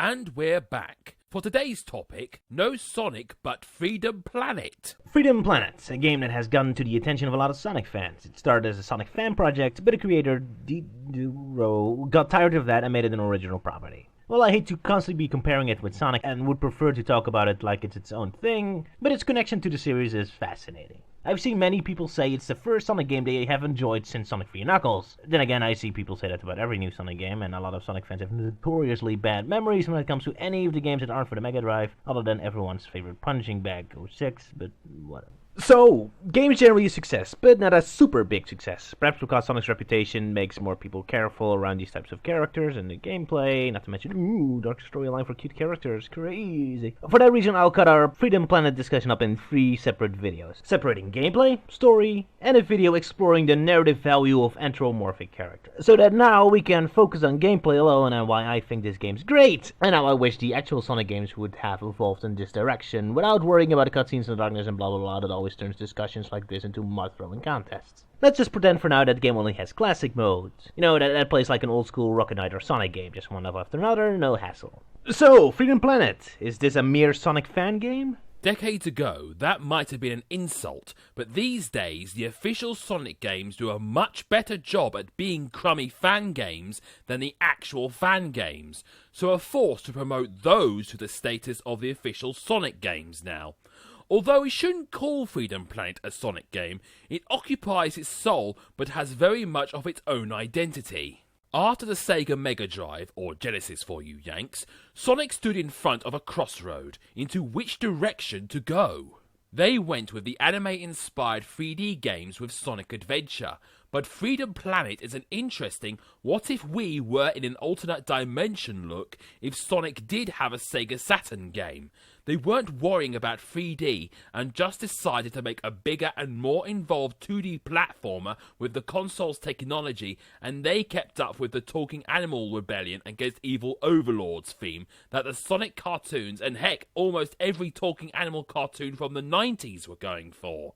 And we're back. For today's topic, no Sonic but Freedom Planet. Freedom Planet, a game that has gotten to the attention of a lot of Sonic fans. It started as a Sonic fan project, but the creator, Duro, got tired of that and made it an original property. Well, I hate to constantly be comparing it with Sonic and would prefer to talk about it like it's its own thing, but its connection to the series is fascinating. I've seen many people say it's the first Sonic game they have enjoyed since Sonic 3 Knuckles. Then again, I see people say that about every new Sonic game, and a lot of Sonic fans have notoriously bad memories when it comes to any of the games that aren't for the Mega Drive, other than everyone's favorite Punching Bag 06, but whatever. So, game's generally a success, but not a super big success. Perhaps because Sonic's reputation makes more people careful around these types of characters and the gameplay, not to mention, dark storyline for cute characters, crazy. For that reason, I'll cut our Freedom Planet discussion up in 3 separate videos, separating gameplay, story, and a video exploring the narrative value of anthropomorphic characters. So that now we can focus on gameplay alone and why I think this game's great, and how I wish the actual Sonic games would have evolved in this direction, without worrying about the cutscenes in the darkness and blah blah blah that always turns discussions like this into mud-throwing contests. Let's just pretend for now that the game only has classic modes. You know, that plays like an old-school Rocket Knight or Sonic game, just one level after another, no hassle. So, Freedom Planet, is this a mere Sonic fan game? Decades ago, that might have been an insult, but these days, the official Sonic games do a much better job at being crummy fan games than the actual fan games, so are forced to promote those to the status of the official Sonic games now. Although we shouldn't call Freedom Planet a Sonic game, it occupies its soul but has very much of its own identity. After the Sega Mega Drive, or Genesis for you Yanks, Sonic stood in front of a crossroad into which direction to go. They went with the anime-inspired 3D games with Sonic Adventure, but Freedom Planet is an interesting what if we were in an alternate dimension look if Sonic did have a Sega Saturn game. They weren't worrying about 3D and just decided to make a bigger and more involved 2D platformer with the console's technology, and they kept up with the Talking Animal Rebellion against Evil Overlords theme that the Sonic cartoons and heck almost every Talking Animal cartoon from the 90s were going for.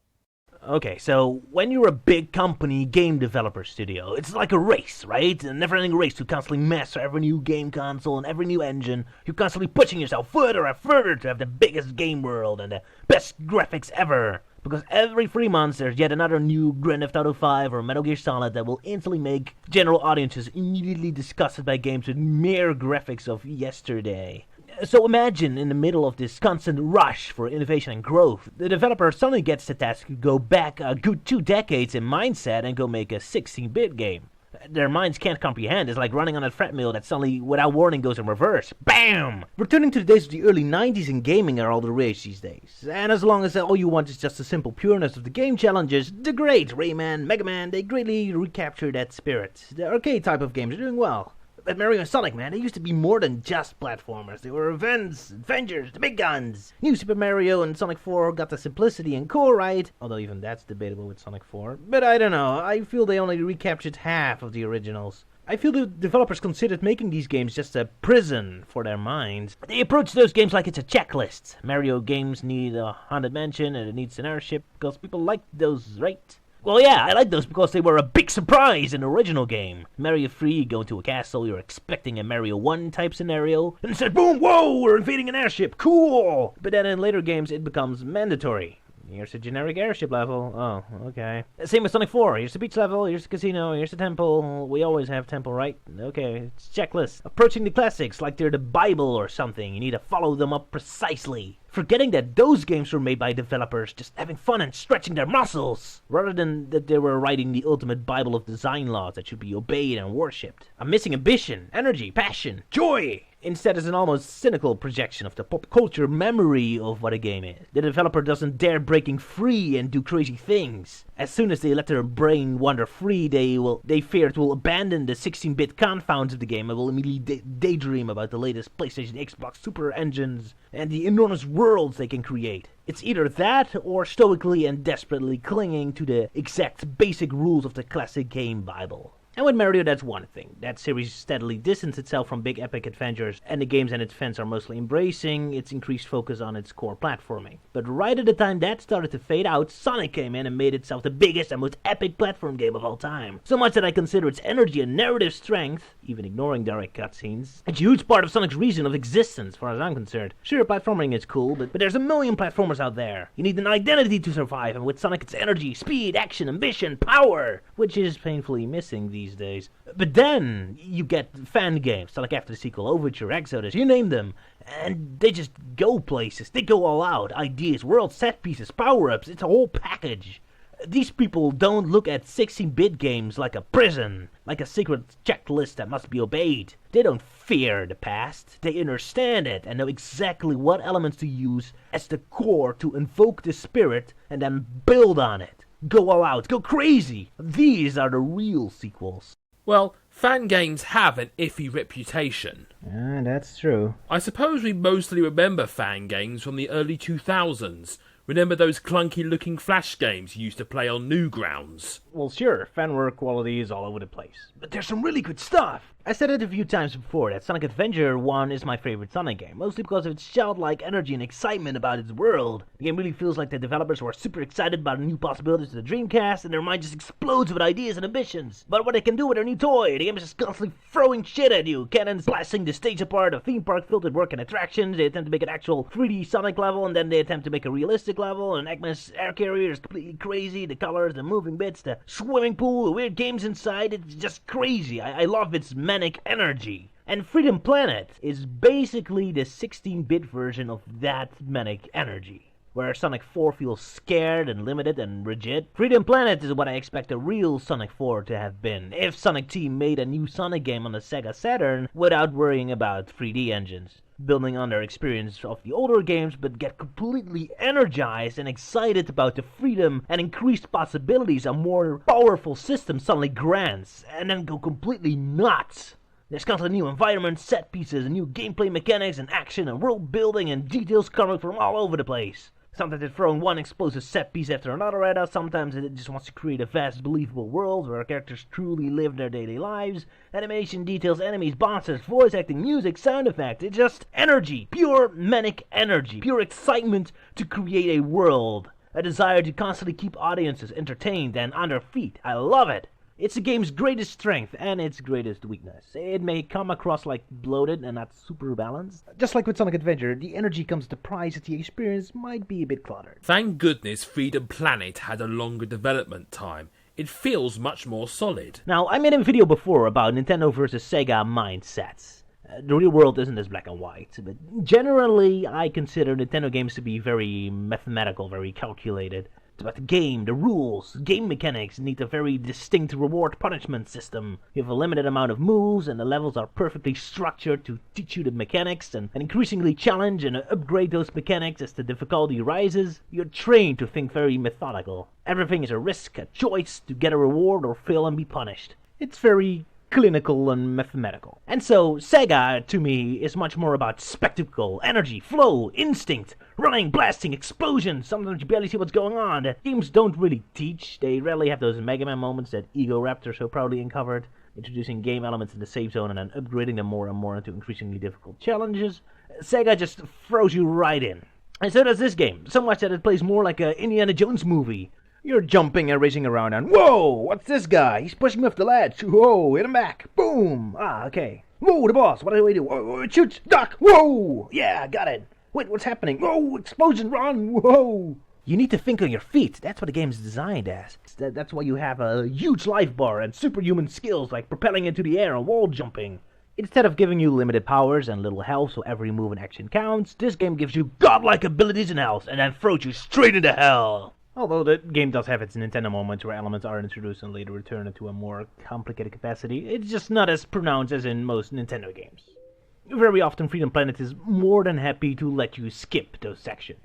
Okay, so when you're a big company game developer studio, it's like a race, right? A never-ending race to constantly master every new game console and every new engine. You're constantly pushing yourself further and further to have the biggest game world and the best graphics ever. Because every 3 months there's yet another new Grand Theft Auto 5 or Metal Gear Solid that will instantly make general audiences immediately disgusted by games with mere graphics of yesterday. So imagine, in the middle of this constant rush for innovation and growth, the developer suddenly gets the task to go back a good 2 decades in mindset and go make a 16-bit game. Their minds can't comprehend. It's like running on a treadmill that suddenly, without warning, goes in reverse. BAM! Returning to the days of the early 90s in gaming are all the rage these days. And as long as all you want is just the simple pureness of the game challenges, the great Rayman, Mega Man, they greatly recapture that spirit. The arcade type of games are doing well. But Mario and Sonic, man, they used to be more than just platformers. They were events, adventures, the big guns. New Super Mario and Sonic 4 got the simplicity and core right, although even that's debatable with Sonic 4. But I don't know, I feel they only recaptured half of the originals. I feel the developers considered making these games just a prison for their minds. They approach those games like it's a checklist. Mario games need a haunted mansion and it needs an airship because people like those, right? Well, yeah, I like those because they were a big surprise in the original game. Mario 3, you go into a castle, you're expecting a Mario 1 type scenario, and it says, boom, whoa, we're invading an airship, cool! But then in later games, it becomes mandatory. Here's a generic airship level. Oh, okay. Same with Sonic 4. Here's the beach level, here's the casino, here's the temple. We always have temple, right? Okay, it's checklist. Approaching the classics like they're the Bible or something. You need to follow them up precisely. Forgetting that those games were made by developers just having fun and stretching their muscles, rather than that they were writing the ultimate Bible of design laws that should be obeyed and worshipped. I'm missing ambition, energy, passion, joy! Instead, it's an almost cynical projection of the pop culture memory of what a game is. The developer doesn't dare breaking free and do crazy things. As soon as they let their brain wander free, they fear it will abandon the 16-bit confounds of the game and will immediately daydream about the latest PlayStation, Xbox super engines and the enormous worlds they can create. It's either that or stoically and desperately clinging to the exact basic rules of the classic game Bible. And with Mario, that's one thing. That series steadily distanced itself from big epic adventures, and the games and its fans are mostly embracing its increased focus on its core platforming. But right at the time that started to fade out, Sonic came in and made itself the biggest and most epic platform game of all time. So much that I consider its energy and narrative strength, even ignoring direct cutscenes, a huge part of Sonic's reason of existence, as far as I'm concerned. Sure, platforming is cool, but there's a million platformers out there. You need an identity to survive, and with Sonic it's energy, speed, action, ambition, power, which is painfully missing these days. But then you get fan games, Sonic after the sequel, Overture, Exodus, you name them, and they just go places. They go all out. Ideas, world set pieces, power-ups, it's a whole package. These people don't look at 16-bit games like a prison, like a secret checklist that must be obeyed. They don't fear the past. They understand it and know exactly what elements to use as the core to invoke the spirit and then build on it. Go all out, go crazy. These are the real sequels. Well, fan games have an iffy reputation. That's true. I suppose we mostly remember fan games from the early 2000s. Remember those clunky-looking Flash games you used to play on Newgrounds? Well, sure, fan work quality is all over the place. But there's some really good stuff. I said it a few times before that Sonic Adventure 1 is my favorite Sonic game, mostly because of its childlike energy and excitement about its world. The game really feels like the developers were super excited about the new possibilities of the Dreamcast, and their mind just explodes with ideas and ambitions. But what they can do with their new toy, the game is just constantly throwing shit at you. Cannons blasting the stage apart, a theme park filled with working attractions, they attempt to make an actual 3D Sonic level, and then they attempt to make a realistic level, and Eggman's air carrier is completely crazy, the colors, the moving bits, the swimming pool, the weird games inside, it's just crazy. I love its Manic energy. And Freedom Planet is basically the 16-bit version of that Manic energy, where Sonic 4 feels scared and limited and rigid. Freedom Planet is what I expect a real Sonic 4 to have been, if Sonic Team made a new Sonic game on the Sega Saturn without worrying about 3D engines, building on their experience of the older games, but get completely energized and excited about the freedom and increased possibilities a more powerful system suddenly grants, and then go completely nuts. There's constantly new environments, set pieces, and new gameplay mechanics and action and world building and details coming from all over the place. Sometimes they're throwing one explosive set piece after another at us, sometimes it just wants to create a vast, believable world where our characters truly live their daily lives. Animation, details, enemies, bosses, voice acting, music, sound effects, it's just energy, pure Manic energy, pure excitement to create a world, a desire to constantly keep audiences entertained and on their feet. I love it. It's the game's greatest strength and its greatest weakness. It may come across like bloated and not super balanced. Just like with Sonic Adventure, the energy comes at the price that the experience might be a bit cluttered. Thank goodness Freedom Planet had a longer development time. It feels much more solid. Now, I made a video before about Nintendo versus Sega mindsets. The real world isn't as black and white, but generally I consider Nintendo games to be very mathematical, very calculated. It's about the game, the rules, game mechanics need a very distinct reward-punishment system. You have a limited amount of moves, and the levels are perfectly structured to teach you the mechanics and increasingly challenge and upgrade those mechanics as the difficulty rises. You're trained to think very methodical. Everything is a risk, a choice to get a reward or fail and be punished. It's very clinical and mathematical. And so, Sega, to me, is much more about spectacle, energy, flow, instinct, running, blasting, explosions. Sometimes you barely see what's going on. The games don't really teach. They rarely have those Mega Man moments that Ego Raptor so proudly uncovered, introducing game elements in the safe zone and then upgrading them more and more into increasingly difficult challenges. Sega just throws you right in. And so does this game, so much that it plays more like a Indiana Jones movie. You're jumping and racing around and, whoa, what's this guy? He's pushing me off the ledge. Whoa, hit him back. Boom. Okay. Whoa, the boss. What do we do? Whoa, shoot, duck. Whoa. Yeah, got it. Wait, what's happening? Whoa, explosion, run. Whoa. You need to think on your feet. That's what the game's designed as. That's why you have a huge life bar and superhuman skills like propelling into the air and wall jumping. Instead of giving you limited powers and little health so every move and action counts, this game gives you godlike abilities and health and then throws you straight into hell. Although the game does have its Nintendo moments where elements are introduced and later return into a more complicated capacity, it's just not as pronounced as in most Nintendo games. Very often Freedom Planet is more than happy to let you skip those sections.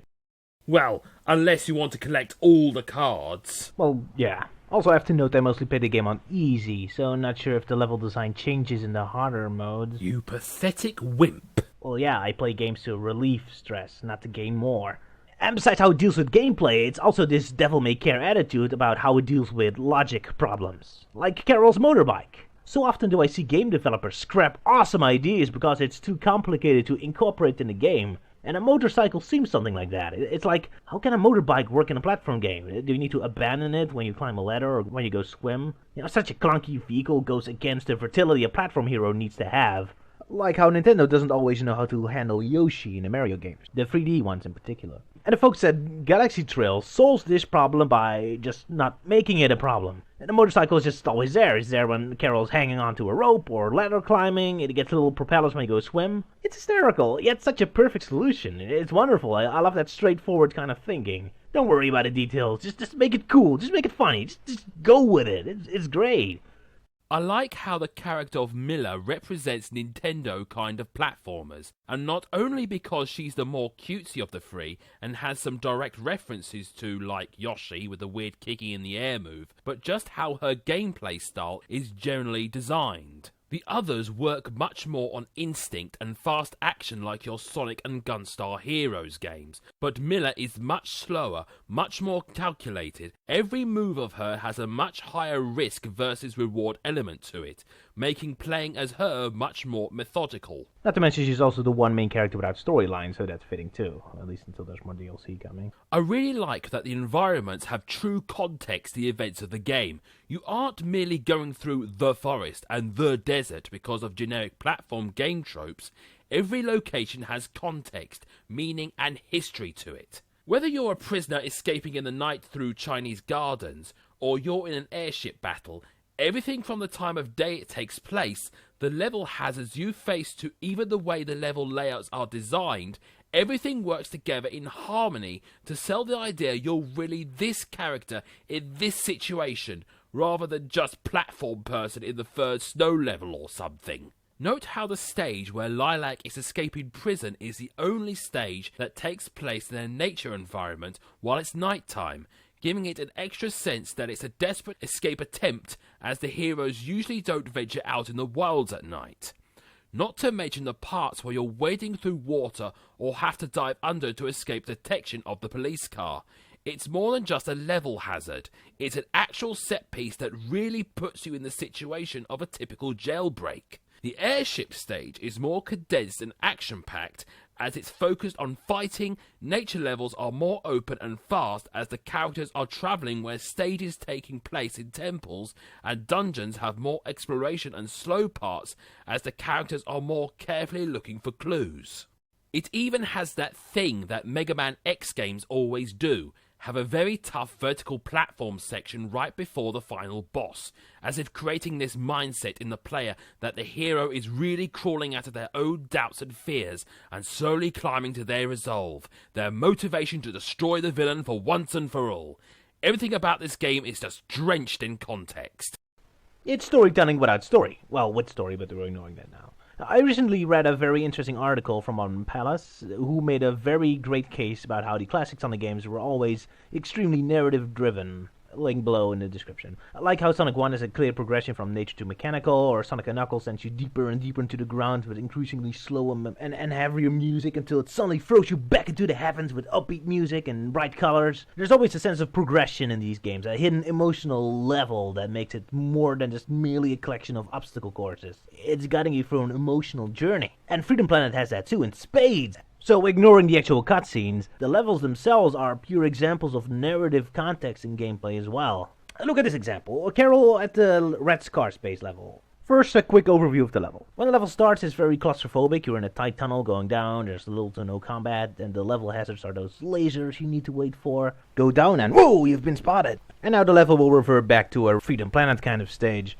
Well, unless you want to collect all the cards. Well, yeah. Also, I have to note I mostly play the game on easy, so I'm not sure if the level design changes in the harder modes. You pathetic wimp. Well, yeah, I play games to relieve stress, not to gain more. And besides how it deals with gameplay, it's also this devil-may-care attitude about how it deals with logic problems. Like Carol's motorbike. So often do I see game developers scrap awesome ideas because it's too complicated to incorporate in the game. And a motorcycle seems something like that. It's like, how can a motorbike work in a platform game? Do you need to abandon it when you climb a ladder or when you go swim? Such a clunky vehicle goes against the versatility a platform hero needs to have. Like how Nintendo doesn't always know how to handle Yoshi in the Mario games, the 3D ones in particular. And the folks at Galaxy Trail solves this problem by just not making it a problem. And the motorcycle is just always there. It's there when Carol's hanging onto a rope or ladder climbing. It gets little propellers when you go swim. It's hysterical, yet such a perfect solution. It's wonderful. I love that straightforward kind of thinking. Don't worry about the details. Just make it cool. Just make it funny. Just go with it. It's great. I like how the character of Milla represents Nintendo kind of platformers, and not only because she's the more cutesy of the three and has some direct references to, like, Yoshi with the weird kicking in the air move, but just how her gameplay style is generally designed. The others work much more on instinct and fast action like your Sonic and Gunstar Heroes games, but Milla is much slower, much more calculated. Every move of her has a much higher risk versus reward element to it, making playing as her much more methodical. Not to mention she's also the one main character without storyline, so that's fitting too, at least until there's more DLC coming. I really like that the environments have true context to the events of the game. You aren't merely going through the forest and the desert because of generic platform game tropes. Every location has context, meaning and history to it. Whether you're a prisoner escaping in the night through Chinese gardens, or you're in an airship battle, everything from the time of day it takes place, the level hazards you face to even the way the level layouts are designed, everything works together in harmony to sell the idea you're really this character in this situation, rather than just platform person in the third snow level or something. Note how the stage where Lilac is escaping prison is the only stage that takes place in a nature environment while it's nighttime, giving it an extra sense that it's a desperate escape attempt, as the heroes usually don't venture out in the wilds at night. Not to mention the parts where you're wading through water or have to dive under to escape detection of the police car. It's more than just a level hazard, it's an actual set piece that really puts you in the situation of a typical jailbreak. The airship stage is more condensed and action-packed, as it's focused on fighting. Nature levels are more open and fast as the characters are travelling where stages taking place in temples, and dungeons have more exploration and slow parts as the characters are more carefully looking for clues. It even has that thing that Mega Man X games always do, have a very tough vertical platform section right before the final boss, as if creating this mindset in the player that the hero is really crawling out of their own doubts and fears and slowly climbing to their resolve, their motivation to destroy the villain for once and for all. Everything about this game is just drenched in context. It's storytelling without story. Well, with story, but we're ignoring that now. I recently read a very interesting article from Modern Palace, who made a very great case about how the classic Sonic games were always extremely narrative-driven. Link below in the description. Like how Sonic 1 is a clear progression from nature to mechanical, or Sonic & Knuckles sends you deeper and deeper into the ground with increasingly slow and heavier music until it suddenly throws you back into the heavens with upbeat music and bright colors. There's always a sense of progression in these games, a hidden emotional level that makes it more than just merely a collection of obstacle courses. It's guiding you through an emotional journey. And Freedom Planet has that too, in spades. So, ignoring the actual cutscenes, the levels themselves are pure examples of narrative context in gameplay as well. Look at this example. Carol at the Red Scar space level. First, a quick overview of the level. When the level starts, it's very claustrophobic. You're in a tight tunnel going down, there's little to no combat, and the level hazards are those lasers you need to wait for. Go down and whoa, you've been spotted. And now the level will revert back to a Freedom Planet kind of stage.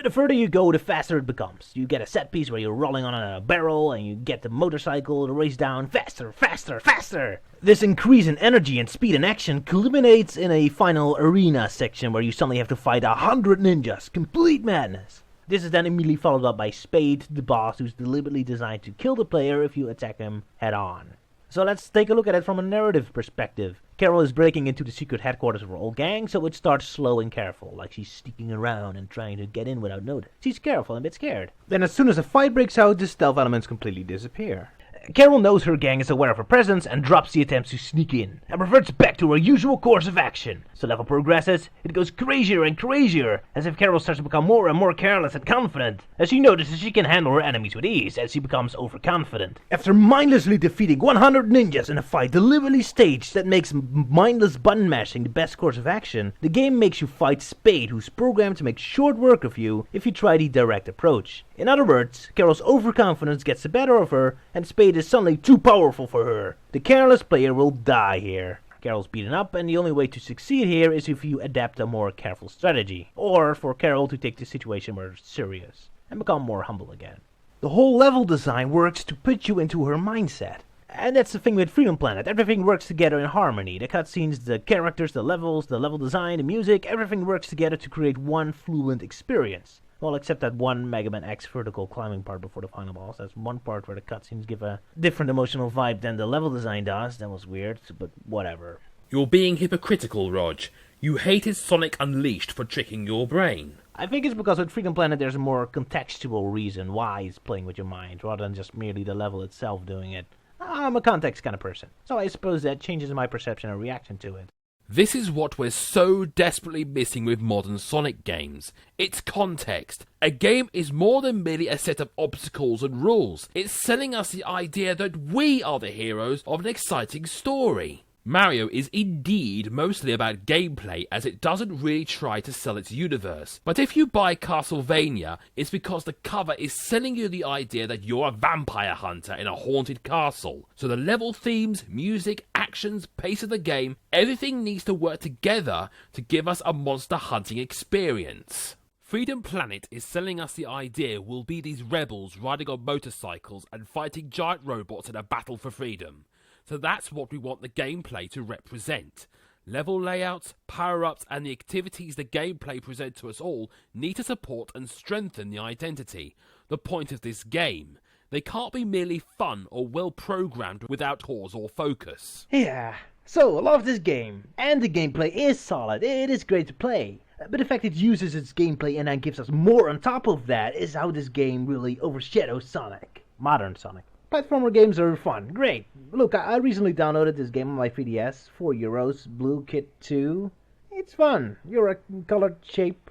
The further you go, the faster it becomes. You get a set piece where you're rolling on a barrel, and you get the motorcycle to race down faster, faster, faster. This increase in energy and speed and action culminates in a final arena section where you suddenly have to fight 100 ninjas. Complete madness. This is then immediately followed up by Spade, the boss, who's deliberately designed to kill the player if you attack him head on. So let's take a look at it from a narrative perspective. Carol is breaking into the secret headquarters of her old gang, so it starts slow and careful, like she's sneaking around and trying to get in without notice. She's careful and a bit scared. Then as soon as a fight breaks out, the stealth elements completely disappear. Carol knows her gang is aware of her presence and drops the attempts to sneak in, and reverts back to her usual course of action. As the level progresses, it goes crazier and crazier, as if Carol starts to become more and more careless and confident, as she notices she can handle her enemies with ease, as she becomes overconfident. After mindlessly defeating 100 ninjas in a fight deliberately staged that makes mindless button mashing the best course of action, the game makes you fight Spade, who's programmed to make short work of you if you try the direct approach. In other words, Carol's overconfidence gets the better of her, and Spade is suddenly too powerful for her. The careless player will die here. Carol's beaten up, and the only way to succeed here is if you adapt a more careful strategy, or for Carol to take the situation more serious, and become more humble again. The whole level design works to put you into her mindset. And that's the thing with Freedom Planet. Everything works together in harmony. The cutscenes, the characters, the levels, the level design, the music, everything works together to create one fluent experience. Well, except that one Mega Man X vertical climbing part before the final boss. That's one part where the cutscenes give a different emotional vibe than the level design does. That was weird, but whatever. You're being hypocritical, Rog. You hated Sonic Unleashed for tricking your brain. I think it's because with Freedom Planet there's a more contextual reason why it's playing with your mind, rather than just merely the level itself doing it. I'm a context kind of person, so I suppose that changes my perception and reaction to it. This is what we're so desperately missing with modern Sonic games. It's context. A game is more than merely a set of obstacles and rules. It's selling us the idea that we are the heroes of an exciting story. Mario is indeed mostly about gameplay, as it doesn't really try to sell its universe. But if you buy Castlevania, it's because the cover is selling you the idea that you're a vampire hunter in a haunted castle. So the level themes, music, actions, pace of the game, everything needs to work together to give us a monster hunting experience. Freedom Planet is selling us the idea we'll be these rebels riding on motorcycles and fighting giant robots in a battle for freedom. So that's what we want the gameplay to represent. Level layouts, power-ups, and the activities the gameplay present to us all need to support and strengthen the identity, the point of this game. They can't be merely fun or well-programmed without cause or focus. Yeah, so I love this game, and the gameplay is solid, it is great to play. But the fact it uses its gameplay and then gives us more on top of that is how this game really overshadows Sonic. Modern Sonic. Platformer games are fun, great. Look, I recently downloaded this game on my 3DS, €4, Blue Kit 2. It's fun. You're a colored shape,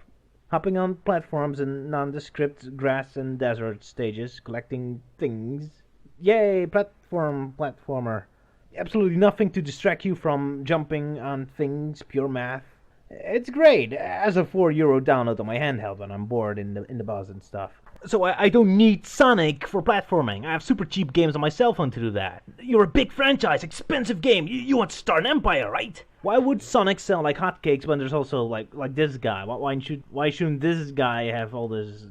hopping on platforms in nondescript grass and desert stages, collecting things. Yay, platformer. Absolutely nothing to distract you from jumping on things, pure math. It's great, as a €4 download on my handheld when I'm bored in the bus and stuff. So I don't need Sonic for platforming. I have super cheap games on my cell phone to do that. You're a big franchise, expensive game. You want to start an empire, right? Why would Sonic sell like hotcakes when there's also like this guy? Why shouldn't this guy have all this,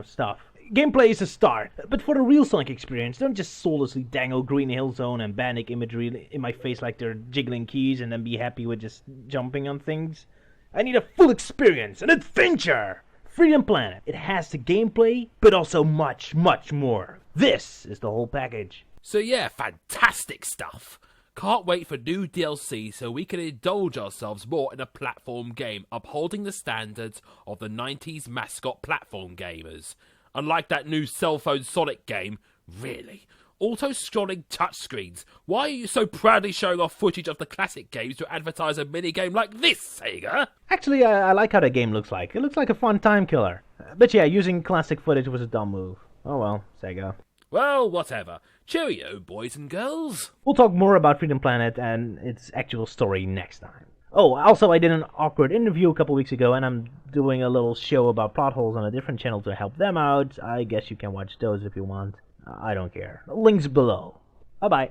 stuff? Gameplay is a start, but for the real Sonic experience, don't just soullessly dangle Green Hill Zone and Manic imagery in my face like they're jiggling keys and then be happy with just jumping on things. I need a full experience, an adventure! Freedom Planet. It has the gameplay, but also much, much more. This is the whole package. So yeah, fantastic stuff. Can't wait for new DLC so we can indulge ourselves more in a platform game upholding the standards of the 90s mascot platform gamers. Unlike that new cell phone Sonic game, really. Auto-scrolling touchscreens. Why are you so proudly showing off footage of the classic games to advertise a minigame like this, Sega? Actually, I like how the game looks like. It looks like a fun time killer. But yeah, using classic footage was a dumb move. Oh well, Sega. Well, whatever. Cheerio, boys and girls. We'll talk more about Freedom Planet and its actual story next time. Oh, also I did an awkward interview a couple weeks ago, and I'm doing a little show about plot holes on a different channel to help them out. I guess you can watch those if you want. I don't care. Links below. Bye-bye.